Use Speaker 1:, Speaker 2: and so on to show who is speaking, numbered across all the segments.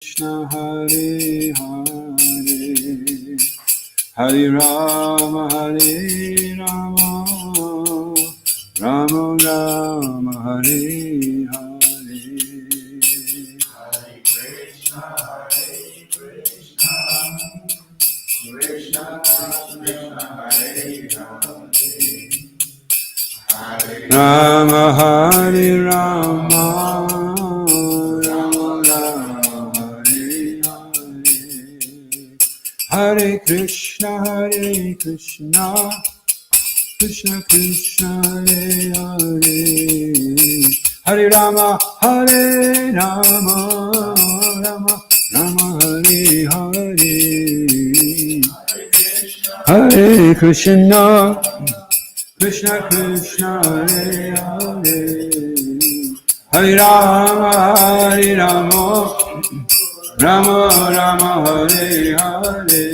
Speaker 1: Krishna Hare Hare Hare Rama Hare Rama Rama Rama Hare Hare
Speaker 2: Krishna Krishna Hare Hare
Speaker 1: Rama Hare Rama Rama Rama Hare Hare Hare Krishna Krishna Krishna Hare Hare Hare Rama Rama Rama Hare Hare Hare Krishna Krishna Krishna Hare Hare Hare Rama Rama Rama Hare Hare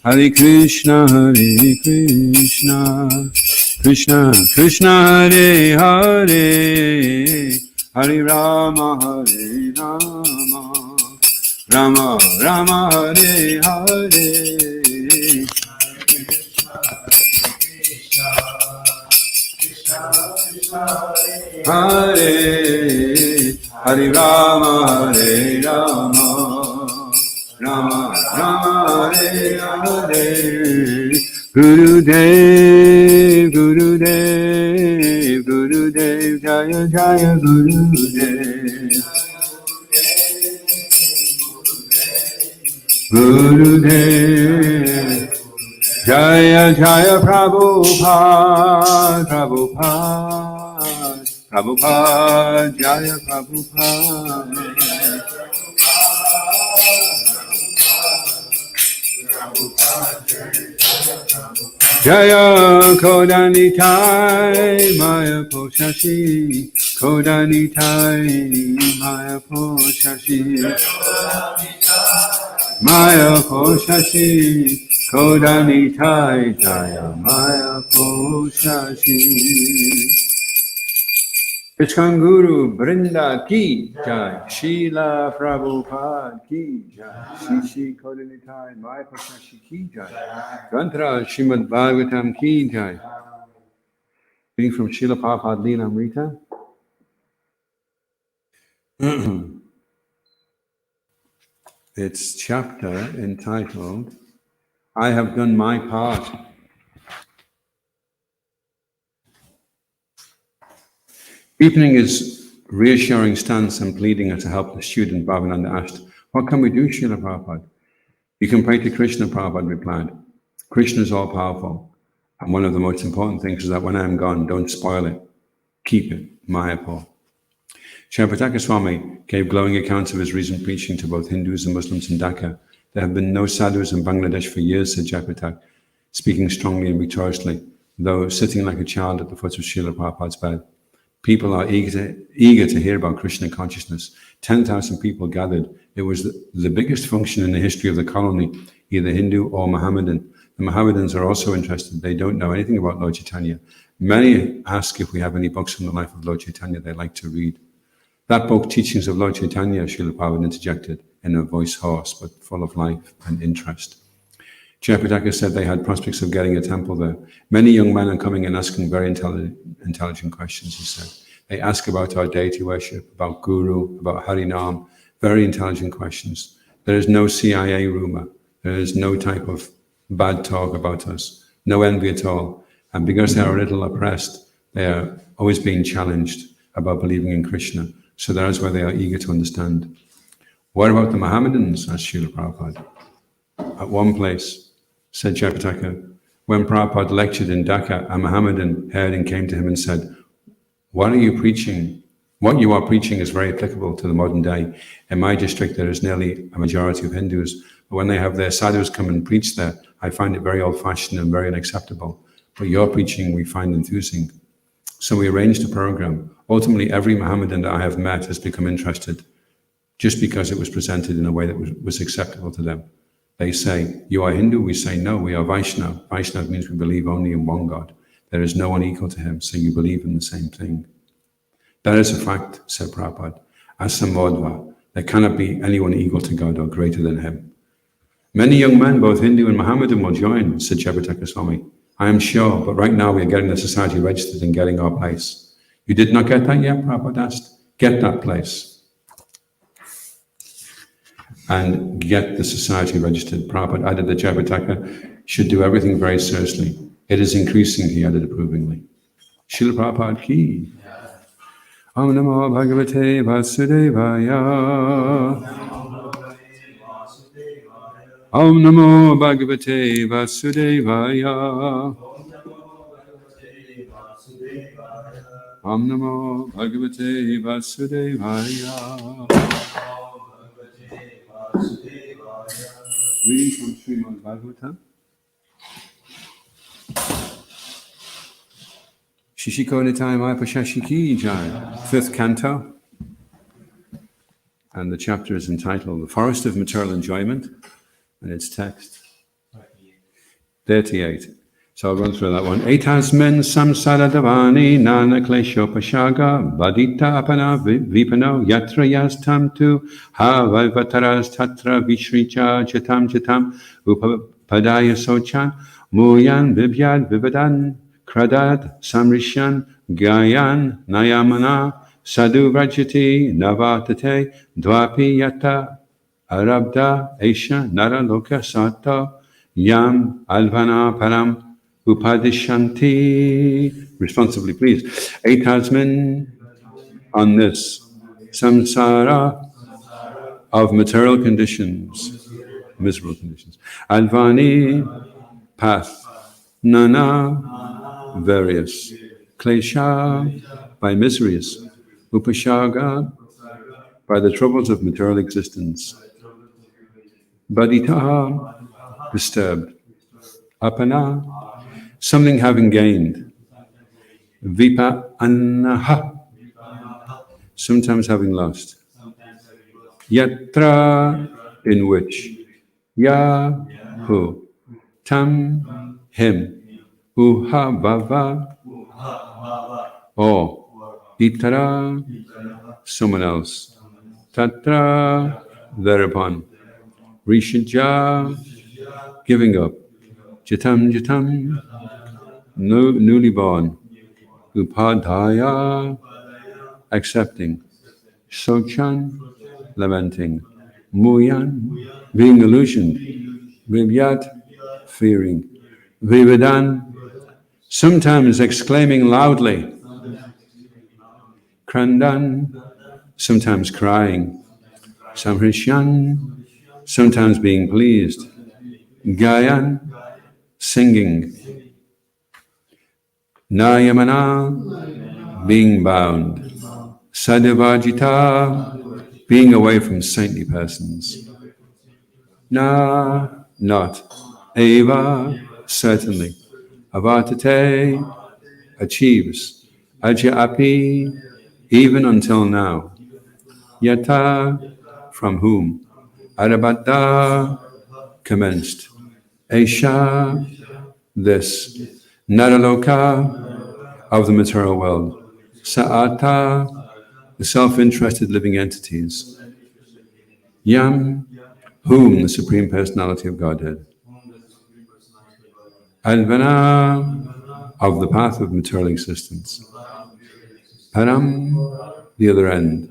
Speaker 1: Hare Krishna Krishna Krishna Hare Hare Hare Rama Rama Rama Hare Hare Hare Hare Rama Hare Rama Rama Rama Hare Hare Gurudev Gurudev Gurudev Jaya Jaya Gurudev Gurudev Jaya Jaya Prabhupada Prabhupada Prabhupada Jaya Prabhupada Jaya Kodanitai Maya Poshashi Kodanitai Maya Poshashi Maya Poshashi Kodanitai Jaya Maya Poshashi Iskon Guru Brinda Ki Jai Srila Prabhupada Ki Jai Shishi Kodanitai Maya Poshashi Ki Jai Granthara Srimad Bhagavatam Ki Jai. Reading from Srila Prabhupada Leela Amrita. It's chapter entitled I have done my part. Deepening his reassuring stance and pleading as a helpless student, Bhavananda asked, what can we do, Srila Prabhupada? You can pray to Krishna, Prabhupada replied. Krishna is all-powerful, and one of the most important things is that when I am gone, don't spoil it. Keep it, Mayapur. Sripataka Swami gave glowing accounts of his recent preaching to both Hindus and Muslims in Dhaka. There have been no sadhus in Bangladesh for years, said Jayapatak, speaking strongly and victoriously, though sitting like a child at the foot of Srila Prabhupada's bed. People are eager to hear about Krishna consciousness. 10,000 people gathered. It was the biggest function in the history of the colony, either Hindu or Mohammedan. The Mohammedans are also interested. They don't know anything about Lord Chaitanya. Many ask if we have any books on the life of Lord Chaitanya they'd like to read. That book, Teachings of Lord Chaitanya, Srila Prabhupada interjected in a voice hoarse, but full of life and interest. Jayapataka said they had prospects of getting a temple there. Many young men are coming and asking very intelligent questions, he said. They ask about our deity worship, about Guru, about Harinam, very intelligent questions. There is no CIA rumor. There is no type of bad talk about us, no envy at all. And because they are a little oppressed, they are always being challenged about believing in Krishna. So that is why they are eager to understand. What about the Mohammedans, asked Srila Prabhupada. At one place, said Jayapataka, when Prabhupada lectured in Dhaka, a Mohammedan heard and came to him and said, what are you preaching? What you are preaching is very applicable to the modern day. In my district, there is nearly a majority of Hindus, but when they have their sadhus come and preach there, I find it very old-fashioned and very unacceptable. But your preaching, we find enthusing. So we arranged a program. Ultimately, every Mohammedan that I have met has become interested just because it was presented in a way that was acceptable to them. They say, you are Hindu? We say, no, we are Vaishnava. Vaishnava means we believe only in one God. There is no one equal to him, so you believe in the same thing. That is a fact, said Prabhupada. Asamodva, There cannot be anyone equal to God or greater than him. Many young men, both Hindu and Mohammedan, will join, said Jayapataka Swami. I am sure, but right now we are getting the society registered and getting our place. You did not get that yet, Prabhupada asked? Get that place. And get the society registered. Prabhupada added that Jayapataka should do everything very seriously. It is increasing, he added approvingly. Srila Prabhupada ki. Om Namo Bhagavate Vasudevaya. Om Namo Bhagavate Vasudevaya. Om Namo Bhagavate Vasudevaya. Reading from Srimad Bhagavatam. Shishiko Nitai Maya Pashashiki Jai, 5th canto. And the chapter is entitled The Forest of Material Enjoyment, and its text 38. So I'll run through that one. Etasmin samsara davani nana klesho pashaga vadita apana vipano yatra yastam tu havavataras tatra vishricha jatam upapadaya sochan muyan vivyad vivadan kradad samrishan gayan nayamana sadhu vrajati navatate dvapi yata arabda esha nara loka satta yam alvana param Upadishanti, responsibly please. Etasmin, on this samsara of material conditions, miserable conditions. Advani, path. Nana, various. Klesha, by miseries. Upashaga, by the troubles of material existence. Baditaha, disturbed. Apana, something having gained. Vipa annaha, sometimes having lost. Yatra, in which. Ya, who. Tam, him. Uha, bhava, or. Itara, someone else. Tatra, thereupon. Rishaja, giving up. Jatam, newly born. Upadhaya, accepting. Sochan, lamenting. Muyan, being illusioned. Vivyat, fearing. Vivadan, sometimes exclaiming loudly. Krandan, sometimes crying. Samhrishan, sometimes being pleased. Gayan, singing. Nayamana, being bound. Sadhuvajita, being away from saintly persons. Na, not. Eva, certainly. Avatate, achieves. Aja api, even until now. Yata, from whom. Arabata, commenced. Esha, this. Naraloka, of the material world. Sa'ata, the self-interested living entities. Yam, whom, the Supreme Personality of Godhead. Advana, of the path of material existence. Param, the other end.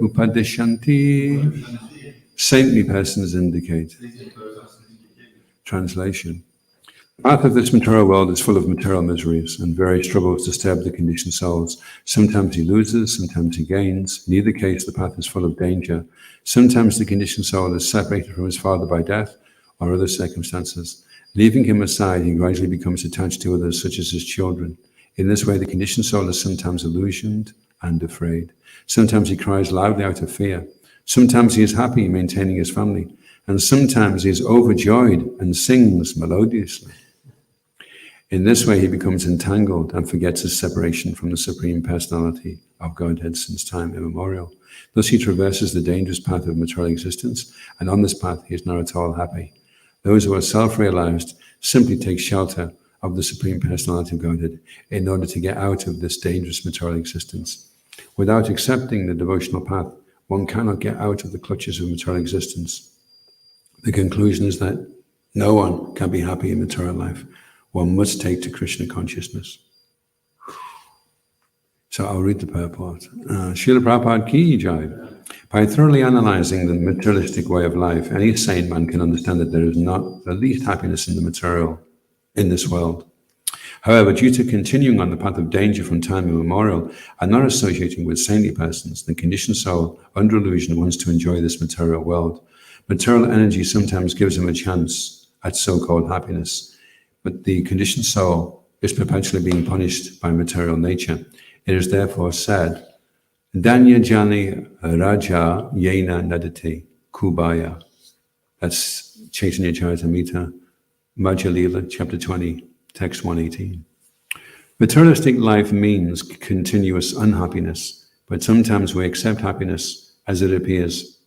Speaker 1: Upadishanti, saintly persons indicate. Translation. The path of this material world is full of material miseries, and various troubles disturb the conditioned souls. Sometimes he loses, sometimes he gains. In either case, the path is full of danger. Sometimes the conditioned soul is separated from his father by death or other circumstances. Leaving him aside, he gradually becomes attached to others, such as his children. In this way, the conditioned soul is sometimes illusioned and afraid. Sometimes he cries loudly out of fear. Sometimes he is happy, maintaining his family. And sometimes he is overjoyed and sings melodiously. In this way, he becomes entangled and forgets his separation from the Supreme Personality of Godhead since time immemorial. Thus he traverses the dangerous path of material existence, and on this path he is not at all happy. Those who are self-realized simply take shelter of the Supreme Personality of Godhead in order to get out of this dangerous material existence. Without accepting the devotional path, one cannot get out of the clutches of material existence. The conclusion is that no one can be happy in material life. One must take to Krishna consciousness. So I'll read the purport. Srila Prabhupada ki jai. By thoroughly analyzing the materialistic way of life, any sane man can understand that there is not the least happiness in the material, in this world. However, due to continuing on the path of danger from time immemorial and not associating with saintly persons, the conditioned soul, under illusion, wants to enjoy this material world. Material energy sometimes gives him a chance at so-called happiness, but the conditioned soul is perpetually being punished by material nature. It is therefore said, Danya Jani Raja Yena Nadati Kubaya. That's Chaitanya Charitamrita, Madhya Lila, chapter 20, text 118. Materialistic life means continuous unhappiness, but sometimes we accept happiness as it appears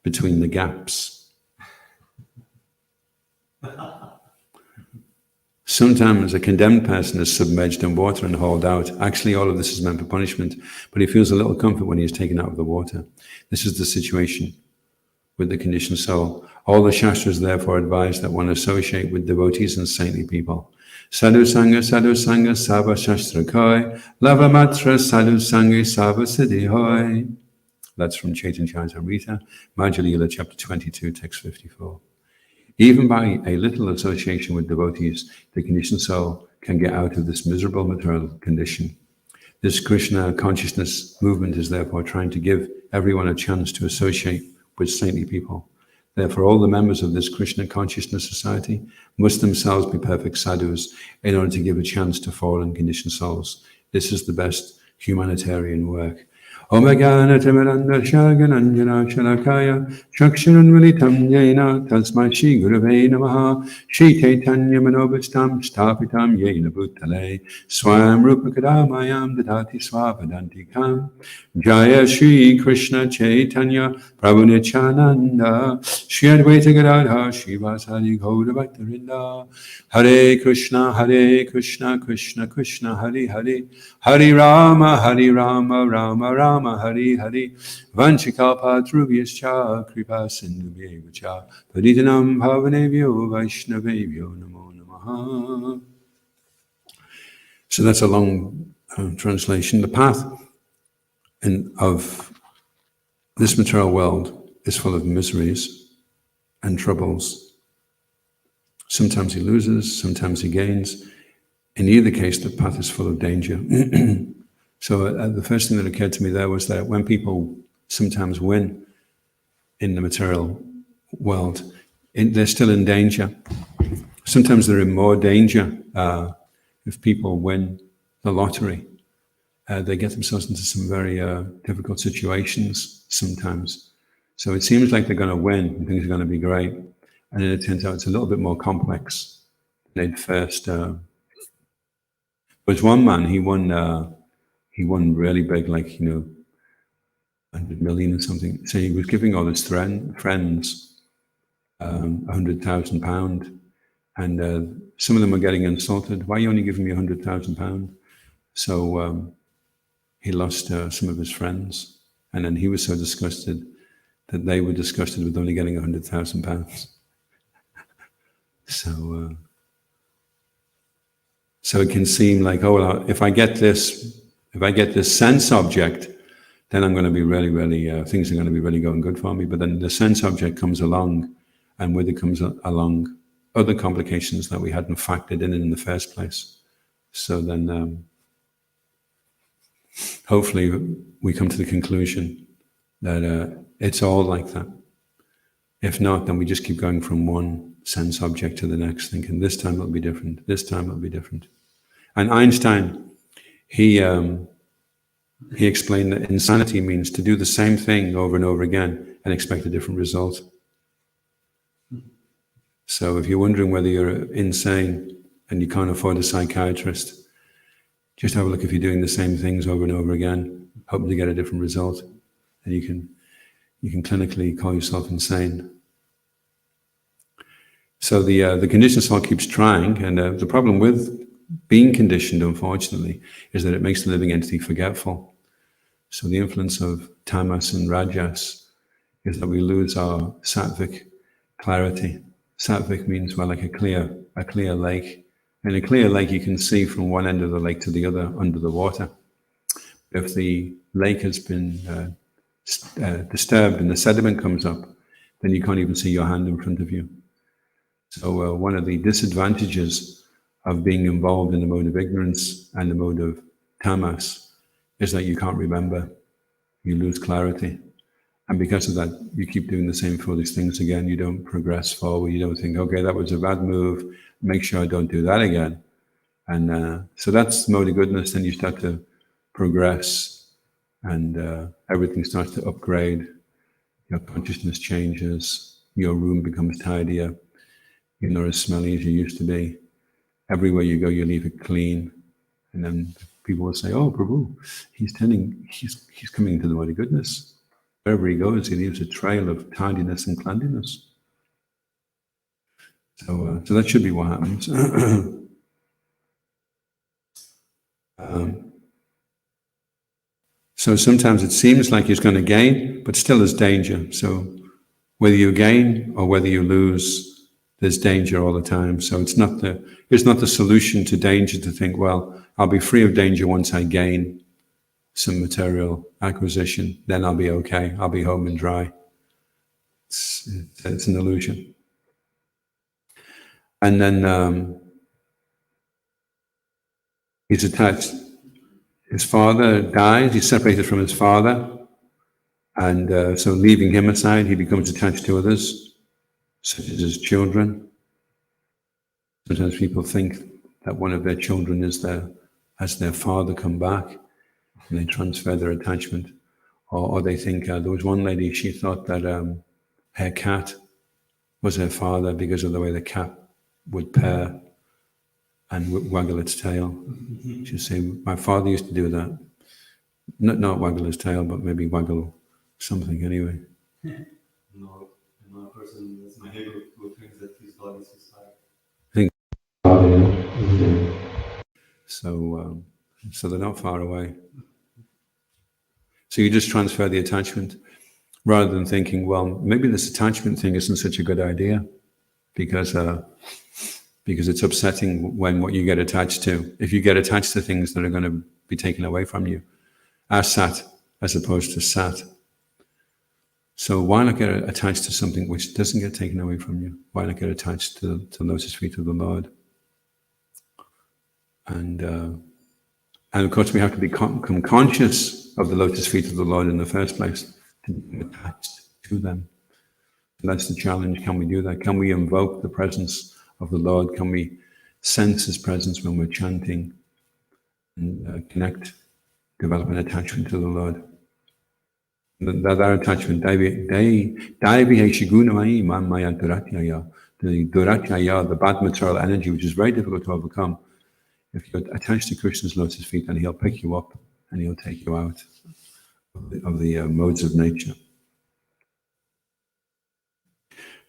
Speaker 1: between the gaps. Sometimes a condemned person is submerged in water and hauled out. Actually, all of this is meant for punishment, but he feels a little comfort when he is taken out of the water. This is the situation with the conditioned soul. All the Shastras therefore advise that one associate with devotees and saintly people. Sadhu Sangha, Sava Shastra Koi, Lava Matra, Sadhu Sangha, Sava Siddhi Hoi. That's from Chaitanya Charitamrita, Madhya Lila, chapter 22, text 54. Even by a little association with devotees, the conditioned soul can get out of this miserable material condition. This Krishna consciousness movement is therefore trying to give everyone a chance to associate with saintly people. Therefore, all the members of this Krishna consciousness society must themselves be perfect sadhus in order to give a chance to fallen conditioned souls. This is the best humanitarian work. Omagana Timiranda Shagananjana Shalakaya Shaksharan Militam Yena Tasma Shri Gurave Namaha Shri Chaitanya Manobhastam Stapitam Yena Bhutale Swam Rupakadamayam Dadati Swapadantikam Jaya Shri Krishna Chaitanya Prabhu Nityananda Shri Advaita Gadadha Shri Vasari Gaura Bhaktarinda Hare Krishna Krishna Krishna Hare Hare Hare Rama Rama Rama Hare Hare Vanchikalpatrubhyascha Kripa Sindhubhyevacha Paditanam Bhavanebhyo Vaishnavebhyo Namo Namaha. So that's a long translation. The path of this material world is full of miseries and troubles. Sometimes he loses, sometimes he gains. In either case, the path is full of danger. So the first thing that occurred to me there was that when people sometimes win in the material world, they're still in danger. Sometimes they're in more danger if people win the lottery. They get themselves into some very difficult situations sometimes. So it seems like they're going to win and things are going to be great. And then it turns out it's a little bit more complex than they'd first. There's one man, he won really big, like, 100 million or something. So he was giving all his friends £100,000, and some of them were getting insulted. Why are you only giving me £100,000? So he lost some of his friends, and then he was so disgusted that they were disgusted with only getting £100,000. So it can seem like, oh, well, if I get this sense object, then I'm going to be really, things are going to be really going good for me. But then the sense object comes along, and with it comes along other complications that we hadn't factored in the first place. So then hopefully we come to the conclusion that it's all like that. If not, then we just keep going from one sense object to the next, thinking this time it'll be different, this time it'll be different. And Einstein, he explained that insanity means to do the same thing over and over again and expect a different result. So if you're wondering whether you're insane and you can't afford a psychiatrist, just have a look if you're doing the same things over and over again, hoping to get a different result, and you can clinically call yourself insane. So the conditioned soul keeps trying, and the problem with being conditioned, unfortunately, is that it makes the living entity forgetful. So the influence of tamas and rajas is that we lose our sattvic clarity. Sattvic means, well, like a clear lake. In a clear lake, you can see from one end of the lake to the other under the water. If the lake has been disturbed and the sediment comes up, then you can't even see your hand in front of you. So one of the disadvantages of being involved in the mode of ignorance and the mode of tamas is that you can't remember. You lose clarity. And because of that, you keep doing the same foolish things again. You don't progress forward. You don't think, okay, that was a bad move. Make sure I don't do that again. And so that's mode of goodness. Then you start to progress and everything starts to upgrade. Your consciousness changes. Your room becomes tidier. You're not as smelly as you used to be. Everywhere you go, you leave it clean. And then people will say, oh, Prabhu, he's coming into the mode of goodness. Wherever he goes, he leaves a trail of tidiness and cleanliness. So that should be what happens. So sometimes it seems like he's going to gain, but still there's danger. So whether you gain or whether you lose, there's danger all the time. So it's not the solution to danger to think, well, I'll be free of danger once I gain some material acquisition, then I'll be okay. I'll be home and dry. It's an illusion. And then he's attached. His father dies. He's separated from his father. And so leaving him aside, he becomes attached to others, such as his children. Sometimes people think that one of their children has their father come back, and they transfer their attachment. Or they think, there was one lady, she thought that her cat was her father because of the way the cat would purr and waggle its tail. She'd say, my father used to do that. Not waggle his tail, but maybe waggle something anyway.
Speaker 3: No, another person, that's my neighbor, who thinks that his dog is his side.
Speaker 1: So they're not far away. So you just transfer the attachment rather than thinking, well, maybe this attachment thing isn't such a good idea because it's upsetting when what you get attached to. If you get attached to things that are going to be taken away from you, asat as opposed to sat. So why not get attached to something which doesn't get taken away from you? Why not get attached to the lotus feet of the Lord? And of course, we have to become conscious of the lotus feet of the Lord in the first place, to be attached to them. And that's the challenge. Can we do that? Can we invoke the presence of the Lord? Can we sense His presence when we're chanting and connect, develop an attachment to the Lord? That attachment, the duratyaya, the bad material energy, which is very difficult to overcome. If you're attached to Krishna's lotus feet, then He'll pick you up and He'll take you out of the modes of nature.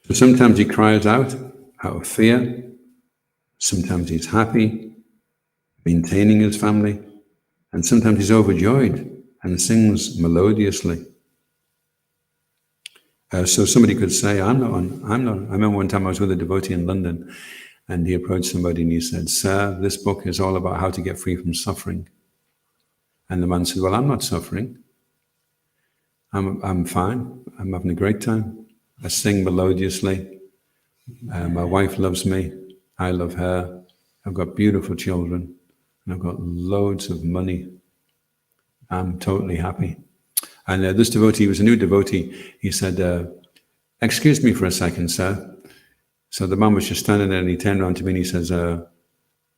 Speaker 1: So sometimes he cries out of fear. Sometimes he's happy, maintaining his family. And sometimes he's overjoyed and sings melodiously. So somebody could say, I'm not. I remember one time I was with a devotee in London, and he approached somebody and he said, sir, this book is all about how to get free from suffering. And the man said, well, I'm not suffering. I'm fine. I'm having a great time. I sing melodiously. My wife loves me. I love her. I've got beautiful children. And I've got loads of money. I'm totally happy. And this devotee was a new devotee. He said, excuse me for a second, sir. So the man was just standing there and he turned around to me and he says,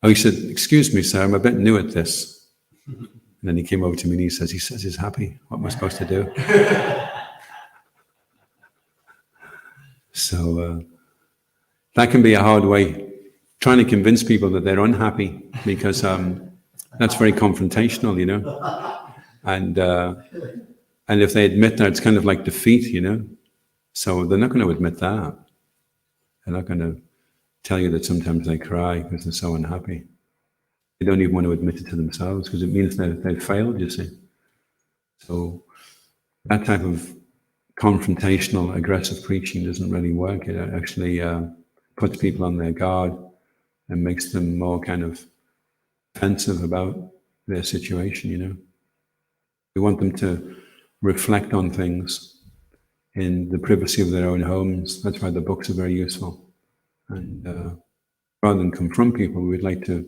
Speaker 1: he said, excuse me, sir, I'm a bit new at this. And then he came over to me and he says he's happy. What am I supposed to do? So that can be a hard way, trying to convince people that they're unhappy, because that's very confrontational, you know. And if they admit that, it's kind of like defeat, you know. So they're not going to admit that. They're not going to tell you that sometimes they cry because they're so unhappy. They don't even want to admit it to themselves because it means they've failed, you see. So that type of confrontational, aggressive preaching doesn't really work. It actually puts people on their guard and makes them more kind of defensive about their situation, you know. We want them to reflect on things in the privacy of their own homes. That's why the books are very useful. And rather than confront people, we'd like to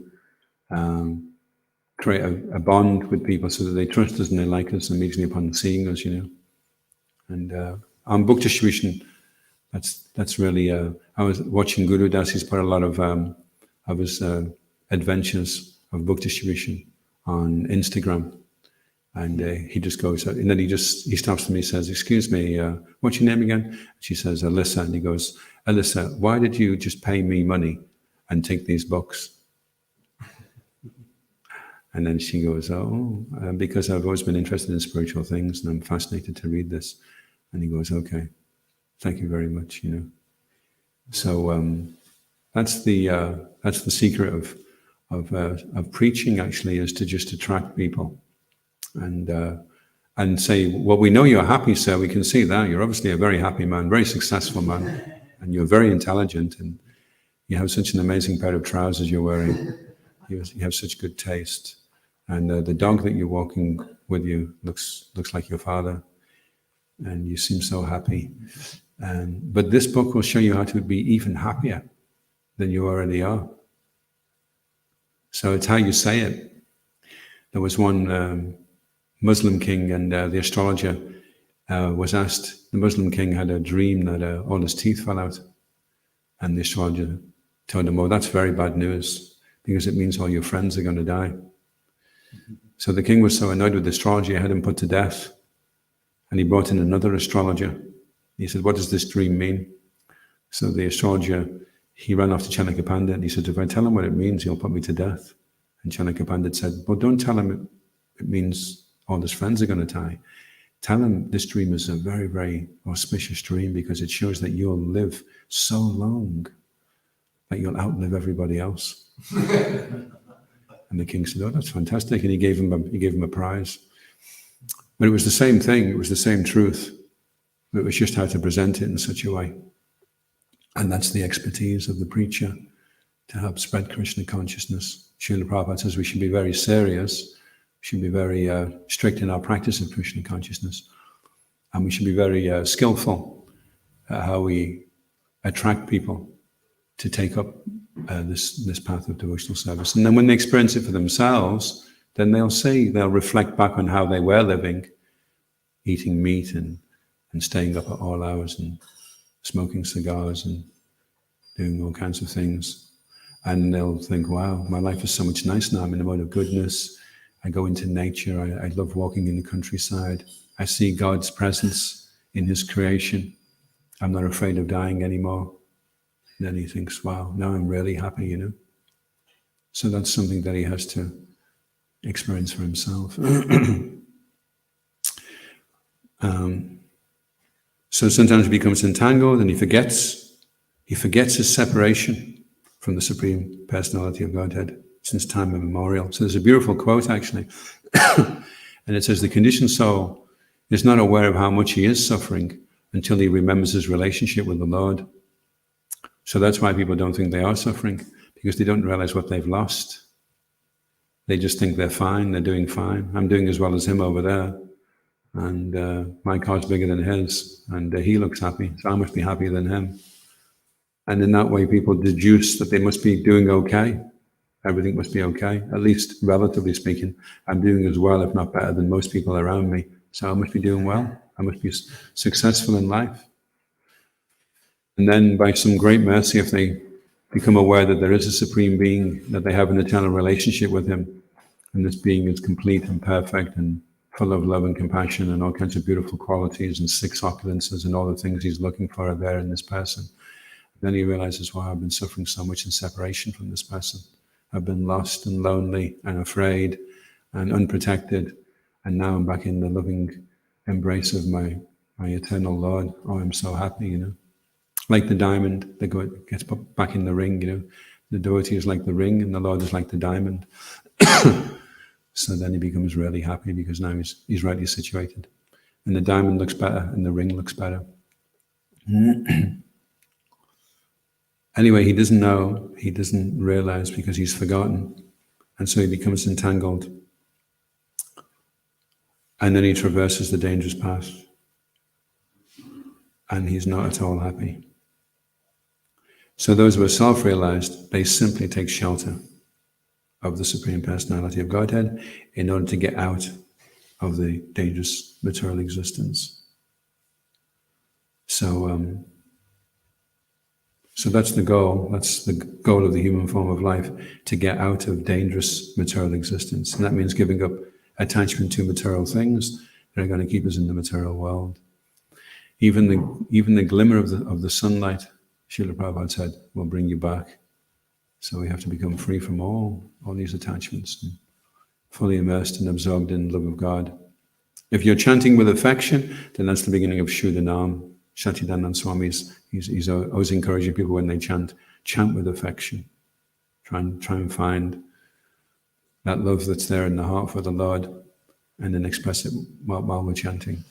Speaker 1: create a bond with people so that they trust us and they like us immediately upon seeing us, you know. And on book distribution, that's really. I was watching Guru Das. He's put a lot of his adventures of book distribution on Instagram, and he just goes, and then he stops to me, says, "Excuse me, what's your name again?" She says, "Alyssa," and he goes, "Alyssa, why did you just pay me money and take these books?" And then she goes, "Oh, because I've always been interested in spiritual things, and I'm fascinated to read this." And he goes, "Okay, thank you very much." You know, so that's the secret of preaching. Actually, is to just attract people, and say, "Well, we know you're happy, sir. We can see that you're obviously a very happy man, very successful man, and you're very intelligent, and you have such an amazing pair of trousers you're wearing. You have such good taste, and the dog that you're walking with you looks like your father." And you seem so happy. But this book will show you how to be even happier than you already are. So it's how you say it. There was one Muslim king, and the astrologer was asked, the Muslim king had a dream that all his teeth fell out. And the astrologer told him, "Oh, that's very bad news, because it means all your friends are going to die." So the king was so annoyed with the astrologer, he had him put to death. And he brought in another astrologer. He said, "What does this dream mean?" So the astrologer, he ran off to Chanakya Pandit, and he said, "If I tell him what it means, he'll put me to death." And Chanakya Pandit said, "Well, don't tell him it means all his friends are going to die. Tell him this dream is a very, very auspicious dream, because it shows that you'll live so long that you'll outlive everybody else." And the king said, "Oh, that's fantastic." And he gave him a prize. But it was the same thing, it was the same truth. It was just how to present it in such a way. And that's the expertise of the preacher, to help spread Krishna consciousness. Srila Prabhupada says we should be very serious, we should be very strict in our practice of Krishna consciousness, and we should be very skillful at how we attract people to take up this path of devotional service. And then when they experience it for themselves, then they'll reflect back on how they were living, eating meat and staying up at all hours and smoking cigars and doing all kinds of things. And they'll think, "Wow, my life is so much nicer now. I'm in a mode of goodness. I go into nature. I love walking in the countryside. I see God's presence in his creation. I'm not afraid of dying anymore." And then he thinks, "Wow, now I'm really happy, you know." So that's something that he has to experience for himself. So sometimes he becomes entangled and he forgets his separation from the Supreme Personality of Godhead since time immemorial. So there's a beautiful quote, actually. And it says, "The conditioned soul is not aware of how much he is suffering until he remembers his relationship with the Lord." So that's why people don't think they are suffering, because they don't realize what they've lost. They just think they're fine, they're doing fine. I'm doing as well as him over there. And my car's bigger than his, and he looks happy, so I must be happier than him. And in that way, people deduce that they must be doing okay. Everything must be okay, at least relatively speaking. I'm doing as well, if not better, than most people around me. So I must be doing well. I must be successful in life. And then by some great mercy, if they become aware that there is a supreme being, that they have an eternal relationship with him, and this being is complete and perfect and full of love and compassion and all kinds of beautiful qualities and six opulences and all the things he's looking for are there in this person. Then he realizes, "Wow, I've been suffering so much in separation from this person. I've been lost and lonely and afraid and unprotected. And now I'm back in the loving embrace of my eternal Lord. Oh, I'm so happy, you know." Like the diamond that gets put back in the ring, you know. The devotee is like the ring and the Lord is like the diamond. So then he becomes really happy because now he's rightly situated. And the diamond looks better and the ring looks better. Anyway, he doesn't know, he doesn't realize because he's forgotten. And so he becomes entangled. And then he traverses the dangerous path. And he's not at all happy. So those who are self-realized, they simply take shelter of the Supreme Personality of Godhead in order to get out of the dangerous material existence. So that's the goal. That's the goal of the human form of life, to get out of dangerous material existence. And that means giving up attachment to material things that are going to keep us in the material world. Even the glimmer of the sunlight, Srila Prabhupada said, will bring you back. So we have to become free from all these attachments, and fully immersed and absorbed in the love of God. If you're chanting with affection, then that's the beginning of Shuddhanam. Satchidanand Swami he's always encouraging people when they chant with affection. Try and find that love that's there in the heart for the Lord, and then express it while we're chanting.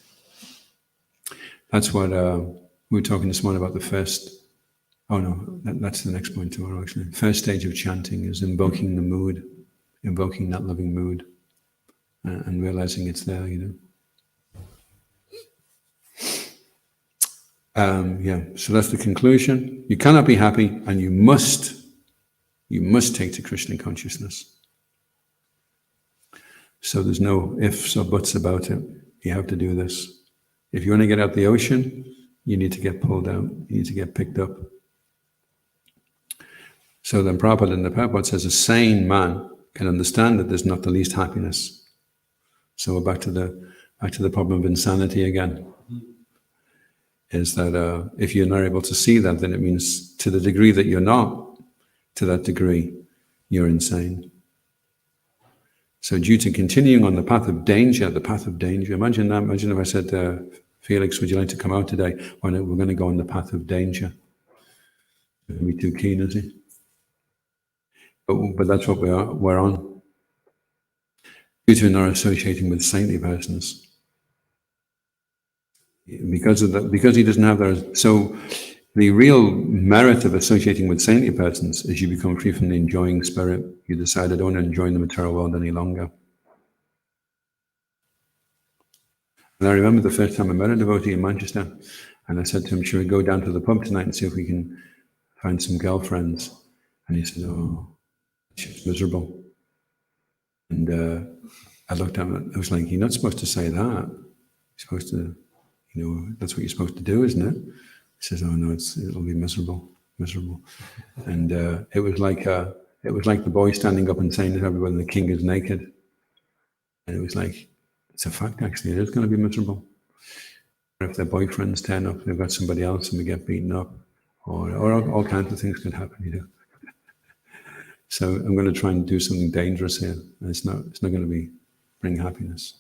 Speaker 1: That's what we were talking this morning about the first. Oh no, that's the next point tomorrow actually. First stage of chanting is invoking the mood, invoking that loving mood, and realizing it's there, so that's the conclusion. You cannot be happy, and you must take to Krishna consciousness. So there's no ifs or buts about it. You have to do this. If you want to get out the ocean, you need to get pulled out. You need to get picked up. So then Prabhupada in the Prabhupada says a sane man can understand that there's not the least happiness. So we're back to the problem of insanity again. Is that if you're not able to see that, then it means to the degree that you're not, to that degree, you're insane. So due to continuing on the path of danger, imagine that. Imagine if I said, Felix, would you like to come out today? We're going to go on the path of danger. Are we too keen, is he? But that's what we're on. Due to not associating with saintly persons. Because of that, because he doesn't have that. So the real merit of associating with saintly persons is you become free from the enjoying spirit. You decide, I don't want to enjoy the material world any longer. And I remember the first time I met a devotee in Manchester, and I said to him, should we go down to the pub tonight and see if we can find some girlfriends? And he said, oh, she's miserable. And I looked at him, I was like, you're not supposed to say that. You're supposed to, that's what you're supposed to do, isn't it? He says, oh no, it'll be miserable. And it was like the boy standing up and saying to everyone, the king is naked. And it was like, it's a fact actually, it is going to be miserable. If their boyfriends turn up, they've got somebody else and we get beaten up, or all kinds of things could happen, So I'm going to try and do something dangerous here. And it's not going to bring happiness.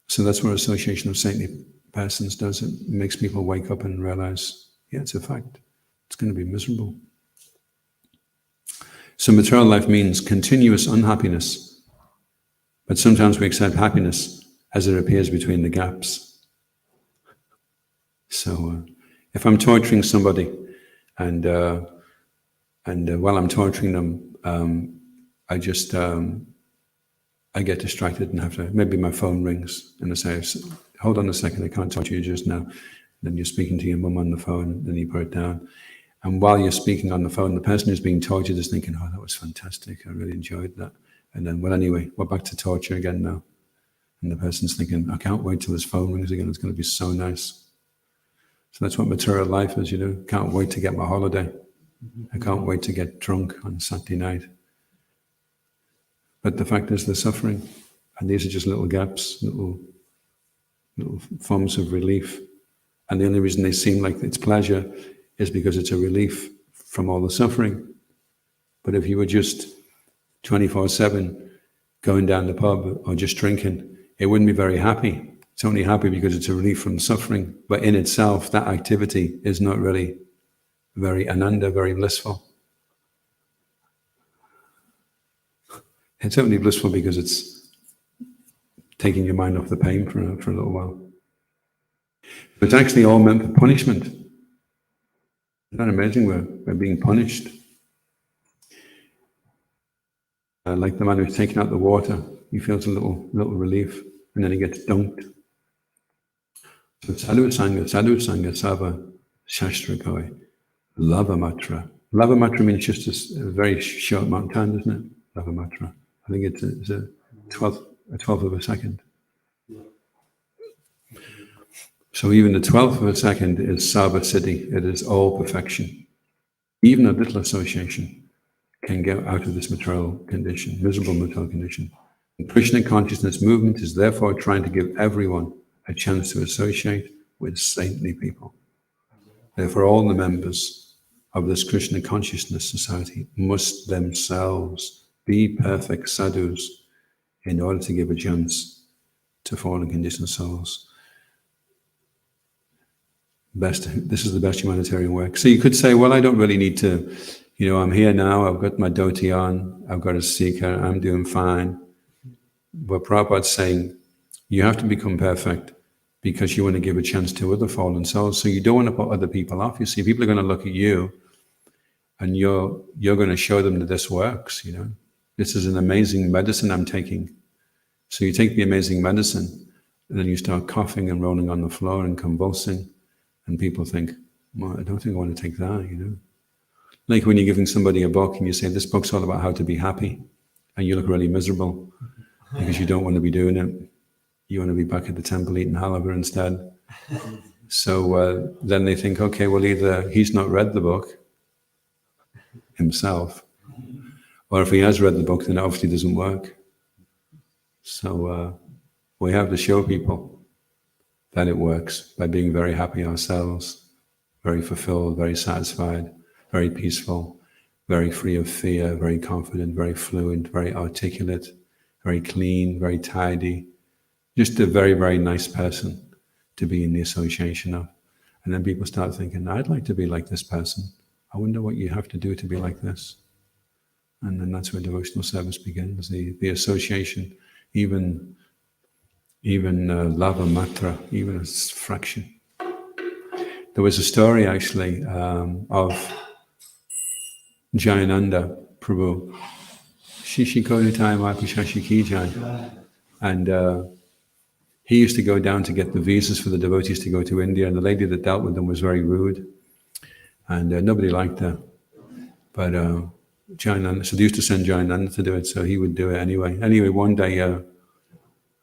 Speaker 1: So that's what association of saintly persons does. It makes people wake up and realize, yeah, it's a fact. It's going to be miserable. So material life means continuous unhappiness. But sometimes we accept happiness as it appears between the gaps. So if I'm torturing somebody and while I'm torturing them, I get distracted and have to, maybe my phone rings and I say, hold on a second, I can't talk to you just now. And then you're speaking to your mum on the phone, then you put it down. And while you're speaking on the phone, the person who's being tortured is thinking, oh, that was fantastic, I really enjoyed that. And then, well, anyway, we're back to torture again now. And the person's thinking, I can't wait till this phone rings again, it's going to be so nice. So that's what material life is, Can't wait to get my holiday. I can't wait to get drunk on Saturday night. But the fact is, they're suffering, and these are just little gaps, little forms of relief. And the only reason they seem like it's pleasure is because it's a relief from all the suffering. But if you were just 24/7 going down the pub or just drinking, it wouldn't be very happy. It's only happy because it's a relief from suffering. But in itself, that activity is not really very ananda, very blissful. It's only blissful because it's taking your mind off the pain for a little while. But it's actually all meant for punishment. Isn't that amazing? We're being punished. Like the man who's taking out the water, he feels a little relief, and then he gets dunked. So sadhu sangha, sava, shastra koi, lava matra. Lava matra means just a very short amount of time, doesn't it? Lava matra. I think it's a twelfth of a second. So even the 12th of a second is Sabha Siddhi. It is all perfection. Even a little association can get out of this material condition, miserable material condition. And Krishna consciousness movement is therefore trying to give everyone a chance to associate with saintly people. Therefore, all the members of this Krishna consciousness society must themselves be perfect sadhus in order to give a chance to fallen conditioned souls. This is the best humanitarian work. So you could say, well, I don't really need to, I'm here now, I've got my dhoti on, I've got a seeker, I'm doing fine. But Prabhupada's saying, you have to become perfect because you want to give a chance to other fallen souls. So you don't want to put other people off. You see, people are going to look at you and you're going to show them that this works, This is an amazing medicine I'm taking. So you take the amazing medicine and then you start coughing and rolling on the floor and convulsing. And people think, well, I don't think I want to take that, Like when you're giving somebody a book and you say, this book's all about how to be happy. And you look really miserable because you don't want to be doing it. You want to be back at the temple eating halava instead. So then they think, okay, well, either he's not read the book himself, or if he has read the book, then it obviously doesn't work. So we have to show people that it works by being very happy ourselves, very fulfilled, very satisfied, very peaceful, very free of fear, very confident, very fluent, very articulate, very clean, very tidy. Just a very, very nice person to be in the association of. And then people start thinking, I'd like to be like this person. I wonder what you have to do to be like this. And then that's where devotional service begins, the association, even lava matra, even a fraction. There was a story actually of Jayananda Prabhu, Shishikodutai Makushashi Kijai, and he used to go down to get the visas for the devotees to go to India, and the lady that dealt with them was very rude, and nobody liked her. But Jayananda, so they used to send Jayananda to do it, so he would do it anyway. Anyway, one day,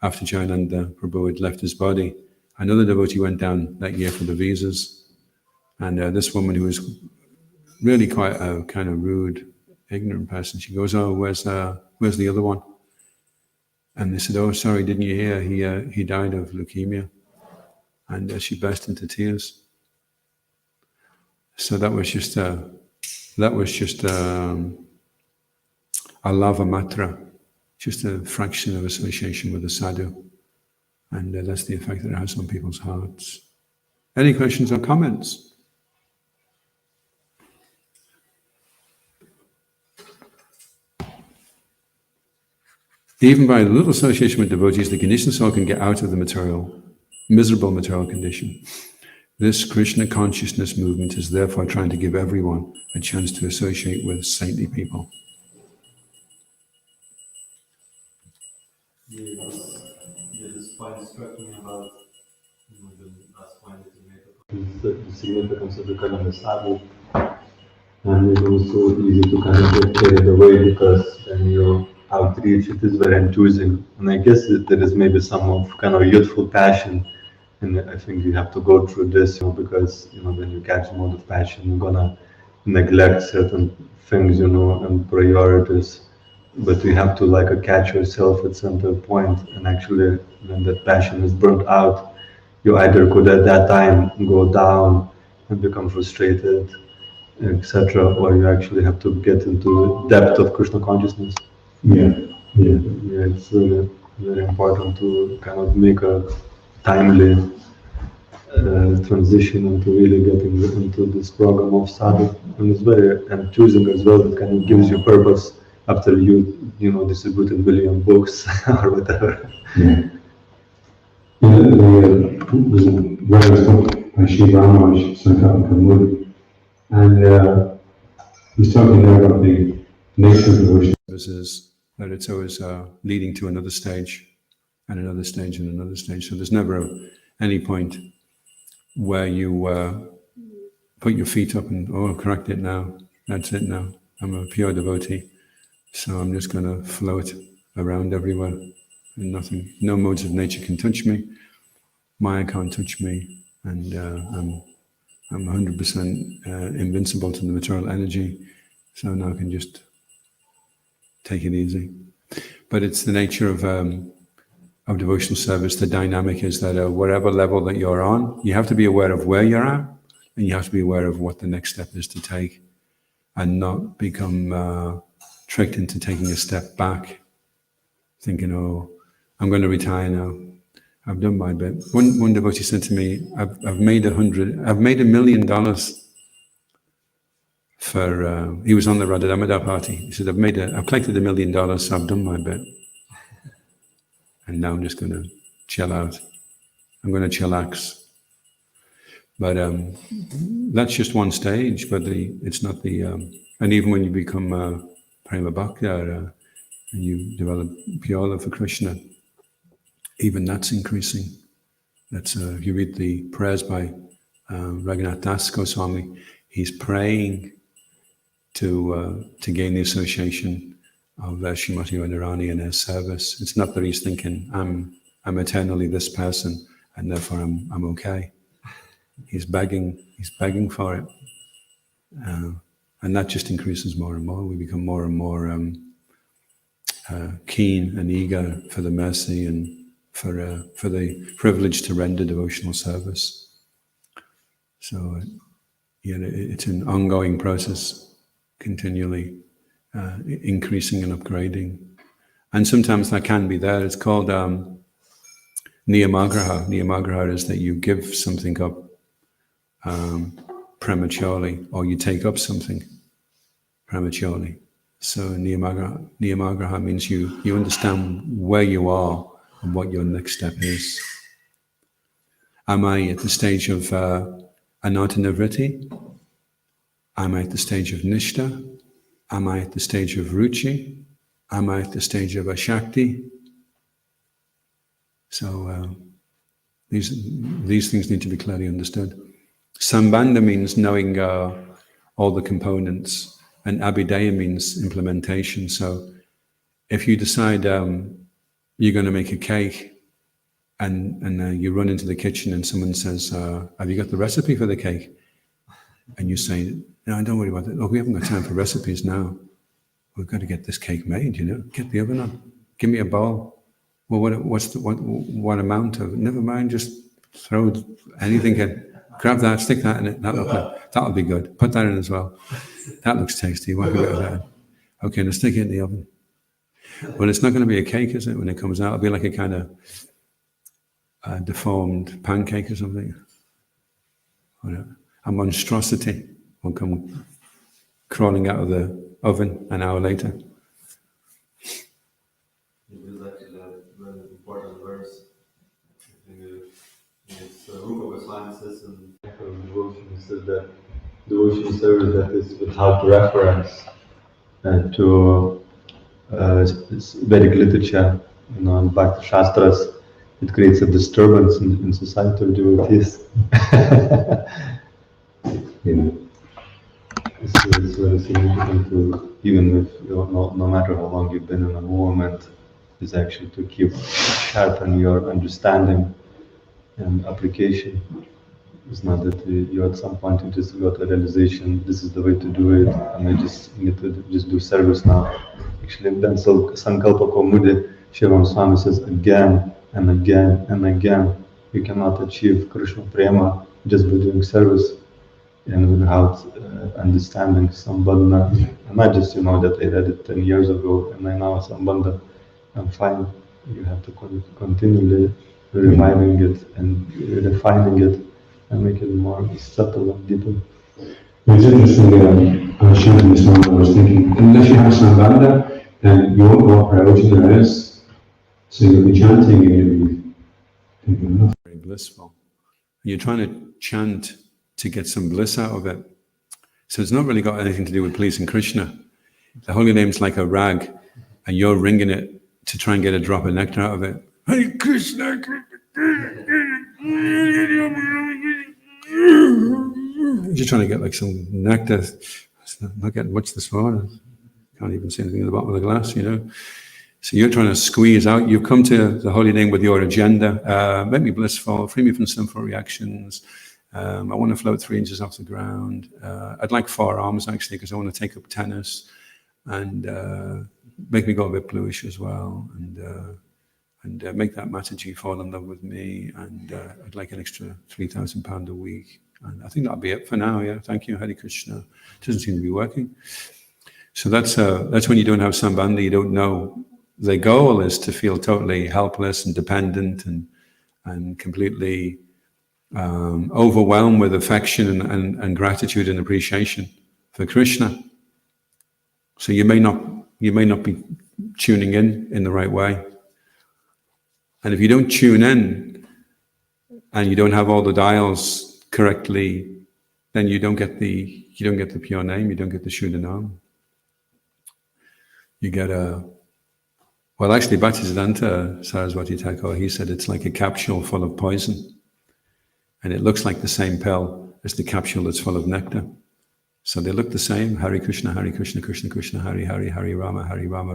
Speaker 1: after Jayananda Prabhu had left his body, another devotee went down that year for the visas, and this woman who was really quite a kind of rude, ignorant person, she goes, "Oh, where's the other one?" And they said, "Oh, sorry, didn't you hear? He died of leukemia," and she burst into tears. So that was just a lava matra. Just a fraction of association with a sadhu. And that's the effect that it has on people's hearts. Any questions or comments? Even by a little association with devotees, the conditioned soul can get out of the miserable material condition. This Krishna consciousness movement is therefore trying to give everyone a chance to associate with saintly people.
Speaker 3: This point struck me about the last point that you made about the significance of becoming a sadhu, and it was so easy to kind of get carried away because then your outreach, it is very enthusing, and I guess that there is maybe some of kind of youthful passion, and I think you have to go through this, because when you catch a mode of passion, you're gonna neglect certain things, and priorities. But you have to catch yourself at some point, and actually when that passion is burnt out, you either could at that time go down and become frustrated, etc., or you actually have to get into the depth of Krishna consciousness. Yeah, it's really very important to kind of make a timely transition into really getting into this program of sadhu, and it's very enthusing as well. It kind of gives you purpose after you distributed 1 billion books or whatever.
Speaker 4: Yeah. There's a great book by Sri Ramaraj Sankalpa, and he's talking there about the nature of devotion.
Speaker 1: Is that it's always leading to another stage and another stage and another stage. So there's never any point where you put your feet up and, oh, correct it now. That's it now. I'm a pure devotee. So I'm just going to float around everywhere and nothing, no modes of nature can touch me. Maya can't touch me. And I'm 100% invincible to the material energy. So now I can just take it easy. But it's the nature of devotional service. The dynamic is that whatever level that you're on, you have to be aware of where you're at, and you have to be aware of what the next step is to take, and not become tricked into taking a step back, thinking, oh, I'm going to retire now. I've done my bit. One devotee said to me, I've made $1 million for, he was on the Radha Damodar party. He said, I've collected $1 million, so I've done my bit. And now I'm just going to chill out. I'm going to chillax. But that's just one stage, but it's not the, and even when you become Prema Bhakta and you develop pure love for Krishna, even that's increasing. That's if you read the prayers by Raghunath Das Goswami, he's praying to gain the association of Srimati Radharani and her service. It's not that he's thinking I'm eternally this person and therefore I'm okay. He's begging for it, and that just increases more and more. We become more and more keen and eager for the mercy and for the privilege to render devotional service. So, it's an ongoing process, continually increasing and upgrading. And sometimes that can be there. It's called niyamagraha. Niyamagraha is that you give something up prematurely, or you take up something prematurely. So niyamagraha means you understand where you are and what your next step is. Am I at the stage of anartha-nivritti? Am I at the stage of nishta? Am I at the stage of ruchi? Am I at the stage of ashakti? So these things need to be clearly understood. Sambandha means knowing all the components, and abhidaya means implementation. So if you decide you're going to make a cake, and you run into the kitchen and someone says, have you got the recipe for the cake? And you say, no, don't worry about it. Oh, we haven't got time for recipes now. We've got to get this cake made, Get the oven on. Give me a bowl. Well, what amount of? Never mind, just throw anything in. Grab that, stick that in it. That'll be good. Put that in as well. That looks tasty. Why don't we that in? Okay, now stick it in the oven. Well, it's not going to be a cake, is it? When it comes out, it'll be like a kind of deformed pancake or something. A monstrosity will come crawling out of the oven an hour later.
Speaker 3: It is actually a very important verse. I think it's Rupa Goswami says in devotion, he says that devotional service that is without reference to Vedic literature, and Bhakti Shastras, it creates a disturbance in society of devotees. It's very significant to, even if no matter how long you've been in a movement, is actually to keep sharpen your understanding and application. It's not that you at some point you just got a realization, this is the way to do it, and I just need to just do service now. Actually, then so Sankalpa Kaumudi, Shivam Swami says again and again and again, you cannot achieve Krishna Prema just by doing service and without understanding Sambandha. And I just, that I read it 10 years ago and I know Sambandha, I'm fine. You have to continually reviving it and refining it and make it more subtle and deeper.
Speaker 4: It's interesting, I was chanting this song, I was thinking, unless you have Sambandha, then you won't know what prayojana is. So you'll be chanting and you'll be thinking, oh,
Speaker 1: very blissful. You're trying to chant to get some bliss out of it. So it's not really got anything to do with pleasing Krishna. The holy name's like a rag, and you're ringing it to try and get a drop of nectar out of it. Hare Krishna. You're trying to get like some nectar. Not getting much this morning. Can't even see anything in the bottom of the glass, you know. So you're trying to squeeze out. You've come to the holy name with your agenda. Make me blissful, free me from sinful reactions. I want to float 3 inches off the ground. I'd like 4 arms actually, because I want to take up tennis, and make me go a bit bluish as well, and make that Mataji fall in love with me, and I'd like an extra £3,000 a week. And I think that'll be it for now. Yeah, thank you, Hare Krishna. It doesn't seem to be working. So that's when you don't have sambandha. You don't know. The goal is to feel totally helpless and dependent and completely overwhelmed with affection and gratitude and appreciation for Krishna. So you may not be tuning in the right way. And if you don't tune in and you don't have all the dials correctly, then you don't get the pure name, you don't get the Shuddha Nam. You get well, actually, Bhaktisiddhanta Saraswati Thakur, he said it's like a capsule full of poison. And it looks like the same pill as the capsule that's full of nectar. So they look the same. Hare Krishna, Krishna Krishna, Hare Hare, Hare Rama,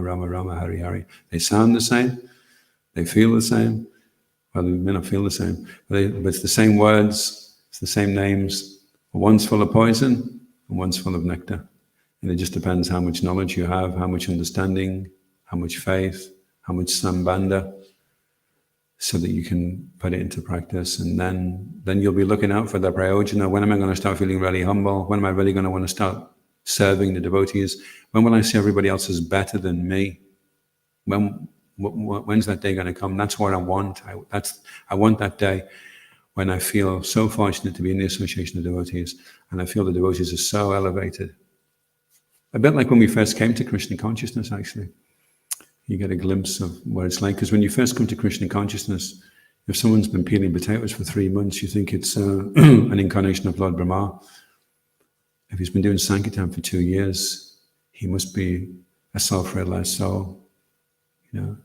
Speaker 1: Rama Rama, Hare Hare. They sound the same. They feel the same. Well, they may not feel the same. But it's the same words. It's the same names. One's full of poison and one's full of nectar. And it just depends how much knowledge you have, how much understanding, how much faith, how much sambandha, so that you can put it into practice. And then you'll be looking out for the prayojana. When am I going to start feeling really humble? When am I really going to want to start serving the devotees? When will I see everybody else is better than me? When's that day going to come? That's what I want. I want that day when I feel so fortunate to be in the association of devotees, and I feel the devotees are so elevated. A bit like when we first came to Krishna consciousness, actually. You get a glimpse of what it's like. Because when you first come to Krishna consciousness, if someone's been peeling potatoes for 3 months, you think it's an incarnation of Lord Brahma. If he's been doing Sankirtan for 2 years, he must be a self-realized soul, you know.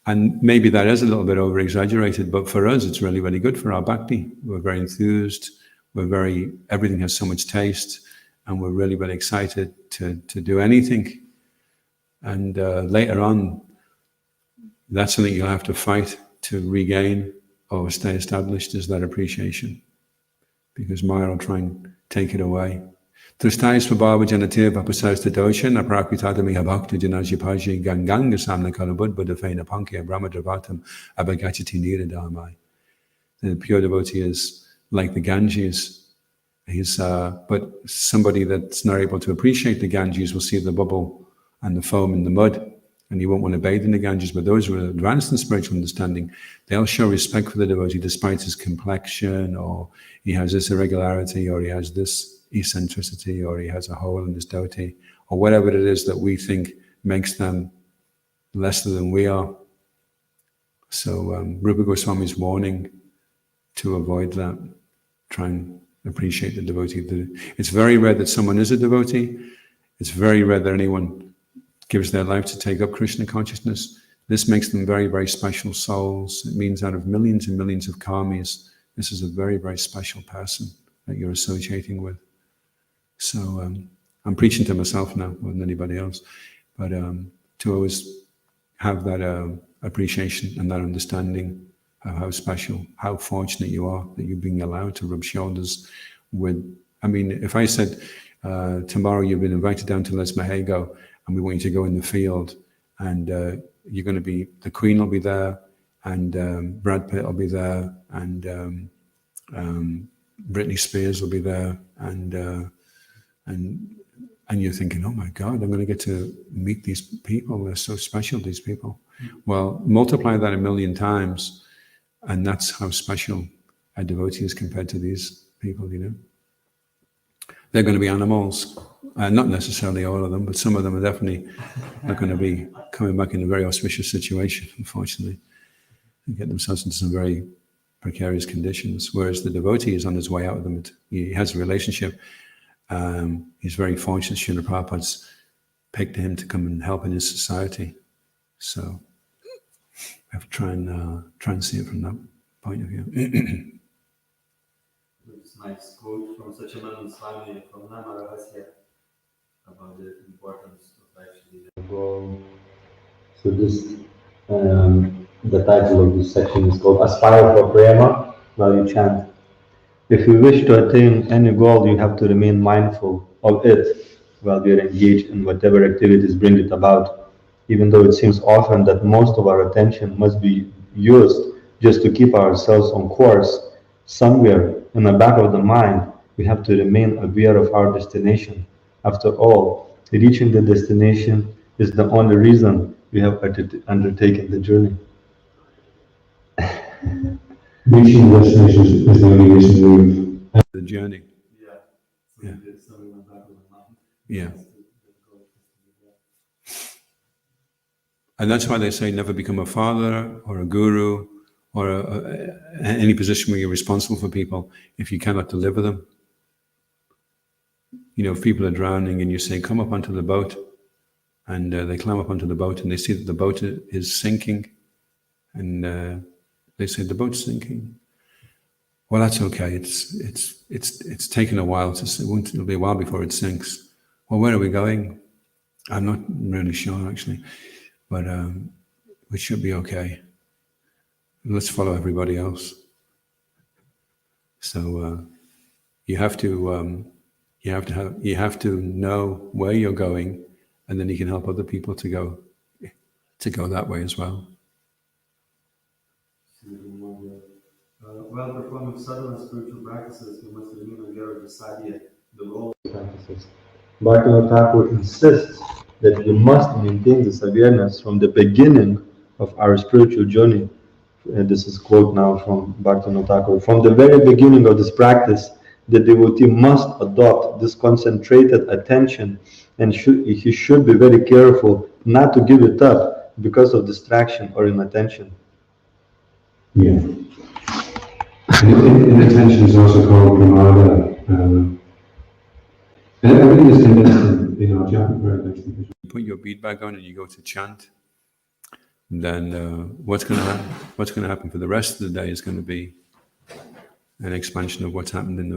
Speaker 1: And maybe that is a little bit over-exaggerated, but for us, it's really, really good for our bhakti. We're very enthused. Everything has so much taste, and we're really, really excited to do anything. And later on, that's something you'll have to fight to regain or stay established, is that appreciation. Because Maya will try and take it away. Tristaya svabhava janatir vapasasta dosha naprakritata miha bhakta janajipaji ganganga samna kalabud buddhafena pankya brahmadravatam abhagachati niradamai. The pure devotee is like the Ganges. But somebody that's not able to appreciate the Ganges will see the bubble and the foam in the mud, and you won't want to bathe in the Ganges. But those who are advanced in spiritual understanding, they'll show respect for the devotee despite his complexion, or he has this irregularity, or he has this eccentricity, or he has a hole in his dhoti, or whatever it is that we think makes them lesser than we are. So Rupa Goswami's warning to avoid that. Try and appreciate the devotee. It's very rare that someone is a devotee. It's very rare that anyone gives their life to take up Krishna consciousness. This makes them very, very special souls. It means out of millions and millions of karmis, this is a very, very special person that you're associating with. So I'm preaching to myself now more than anybody else, but to always have that appreciation and that understanding of how special, how fortunate you are that you're being allowed to rub shoulders with. I mean, if I said tomorrow you've been invited down to Les Mahego, and we want you to go in the field, and you're going to be, the Queen will be there, and Brad Pitt will be there, and Britney Spears will be there, and you're thinking, oh my God, I'm going to get to meet these people. They're so special, these people. Well, multiply that 1,000,000 times, and that's how special a devotee is compared to these people, you know. they're going to be animals. Not necessarily all of them, but some of them are definitely not going to be coming back in a very auspicious situation, unfortunately. They get themselves into some very precarious conditions, whereas the devotee is on his way out of them. He has a relationship. He's very fortunate. Srila Prabhupada's picked him to come and help in his society. So I have to try and see it from that point of view.
Speaker 3: It's a nice quote from Sachimanand Swami from Nama Rahasya about the importance of actually the goal. So this, the title of this section is called Aspire for Prema while you chant. If you wish to attain any goal, you have to remain mindful of it while you are engaged in whatever activities bring it about. Even though it seems often that most of our attention must be used just to keep ourselves on course, somewhere in the back of the mind, we have to remain aware of our destination. After all, reaching the destination is the only reason we have undertaken the journey.
Speaker 4: Reaching the destination is the only reason to move.
Speaker 1: The journey.
Speaker 3: Yeah.
Speaker 1: Yeah. And that's why they say never become a father or a guru or any position where you're responsible for people if you cannot deliver them. You know, if people are drowning and you say, come up onto the boat, and they climb up onto the boat and they see that the boat is sinking, and they say, the boat's sinking. Well, that's okay. It's taken a while it'll be a while before it sinks. Well, where are we going? I'm not really sure, actually, but we should be okay. Let's follow everybody else. So you have to know where you're going, and then you can help other people to go that way as well.
Speaker 3: While performing sadhana spiritual practices, we must remain aware of the sadhya, the role of practices. Bhaktivinoda Thakur insists that we must maintain this awareness from the beginning of our spiritual journey. This is a quote now from Bhaktivinoda Thakur. From the very beginning of this practice, the devotee must adopt this concentrated attention, and he should be very careful not to give it up because of distraction or inattention.
Speaker 4: Yeah. Inattention is also called pramada. Everything is condensed in our chant very nicely.
Speaker 1: You put your bead bag on and you go to chant, then what's going to happen for the rest of the day is going to be an expansion of what's happened in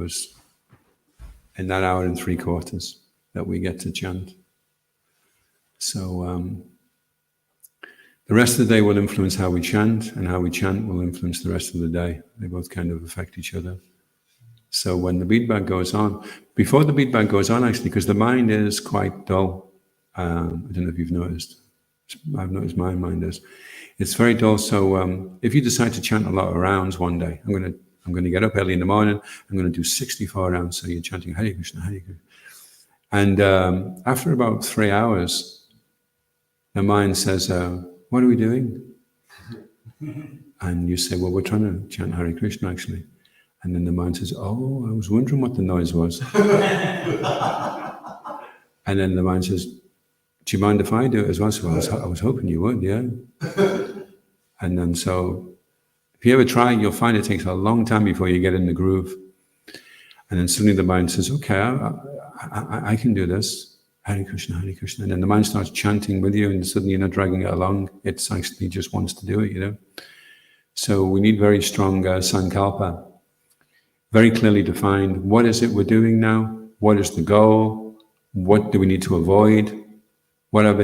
Speaker 1: that hour and 3/4 that we get to chant. So the rest of the day will influence how we chant, and how we chant will influence the rest of the day. They both kind of affect each other. So when the bead bag goes on, before the bead bag goes on, actually, because the mind is quite dull. I don't know if you've noticed. I've noticed my mind is. It's very dull. So if you decide to chant a lot of rounds one day, I'm going to get up early in the morning. I'm going to do 64 rounds. So you're chanting Hare Krishna, Hare Krishna. And after about 3 hours, the mind says, what are we doing? And you say, well, we're trying to chant Hare Krishna, actually. And then the mind says, oh, I was wondering what the noise was. And then the mind says, do you mind if I do it as well? So I was hoping you would, yeah. And then so, if you ever try, you'll find it takes a long time before you get in the groove. And then suddenly the mind says, okay, I can do this. Hare Krishna, Hare Krishna. And then the mind starts chanting with you, and suddenly you're not dragging it along. It actually just wants to do it, you know. So we need very strong sankalpa. Very clearly defined. What is it we're doing now? What is the goal? What do we need to avoid? What have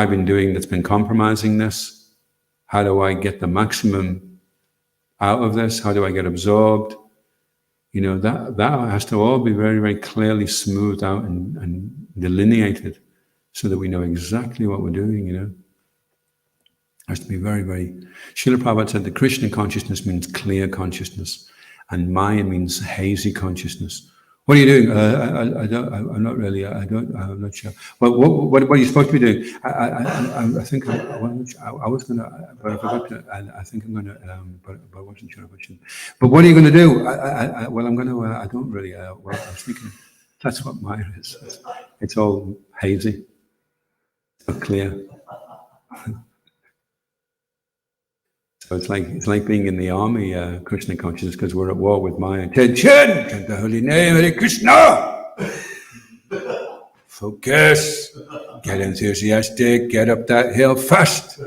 Speaker 1: I been doing that's been compromising this? How do I get the maximum out of this? How do I get absorbed? You know, that has to all be very, very clearly smoothed out and delineated so that we know exactly what we're doing, you know. It has to be very, very... Srila Prabhupada said that Krishna consciousness means clear consciousness, and Maya means hazy consciousness, What are you doing? I don't. I'm not really. I don't. I'm not sure. Well, what are you supposed to be doing? I think I was gonna, but I forgot to. I think I'm gonna. But I wasn't sure if I should. But what are you gonna do? Well, I'm gonna. I don't really. Well, I was thinking. That's what mine is. It's all hazy. It's not clear. So it's like being in the army, Krishna consciousness, because we're at war with Maya. Attention! Chant the holy name, Hare Krishna! Focus! Get enthusiastic, get up that hill fast!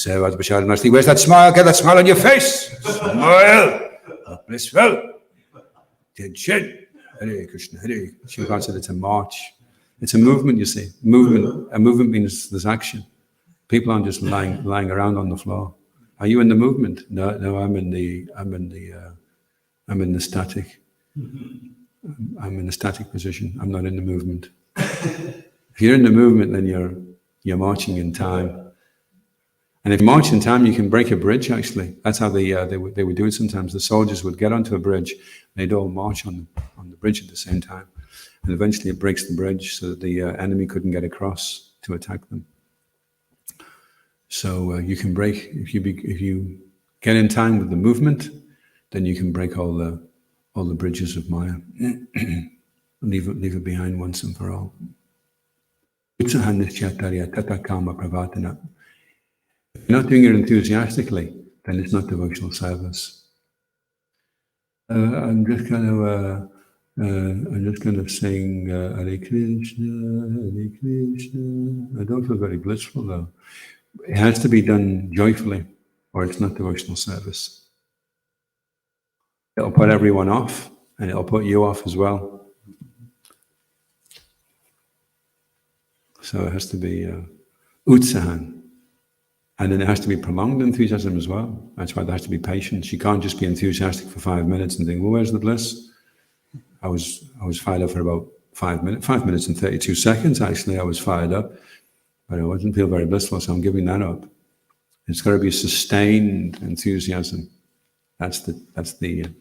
Speaker 1: Where's that smile? Get that smile on your face! Smile! Look blissful! Attention! Hare Krishna, Hare. She considered it's a march. It's a movement, you see. Movement. A movement means there's action. People aren't just lying around on the floor. Are you in the movement? No, I'm in the static. I'm in the static position. I'm not in the movement. If you're in the movement, then you're marching in time. And if you march in time, you can break a bridge. Actually, that's how they would do it. Sometimes the soldiers would get onto a bridge, and they'd all march on the bridge at the same time, and eventually it breaks the bridge so that the enemy couldn't get across to attack them. So you can break if you get in time with the movement, then you can break all the bridges of Maya, leave it behind once and for all. If you're not doing it enthusiastically, then it's not devotional service. I'm just going to sing Hare Krishna, Hare Krishna. I don't feel very blissful though. It has to be done joyfully, or it's not devotional service. It'll put everyone off, and it'll put you off as well. So it has to be utsahan. And then it has to be prolonged enthusiasm as well. That's why there has to be patience. You can't just be enthusiastic for 5 minutes and think, well, where's the bliss? I was fired up for about 5 minutes, 5 minutes and 32 seconds, actually, I was fired up. But I didn't feel very blissful, so I'm giving that up. It's got to be sustained enthusiasm. That's the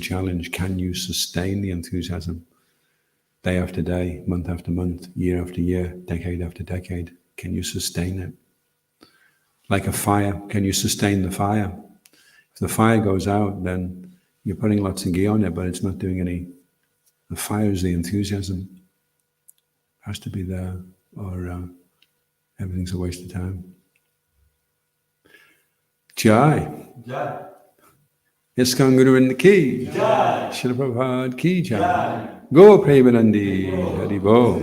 Speaker 1: challenge. Can you sustain the enthusiasm? Day after day, month after month, year after year, decade after decade. Can you sustain it? Like a fire, can you sustain the fire? If the fire goes out, then you're putting lots of ghee on it, but it's not doing any. The fire is the enthusiasm. It has to be there, or everything's a waste of time. Jai.
Speaker 3: Jai.
Speaker 1: Iskon Guru in the key.
Speaker 3: Jai.
Speaker 1: Srila Prabhupada ki jai. Go Premanandi. Hari Bo.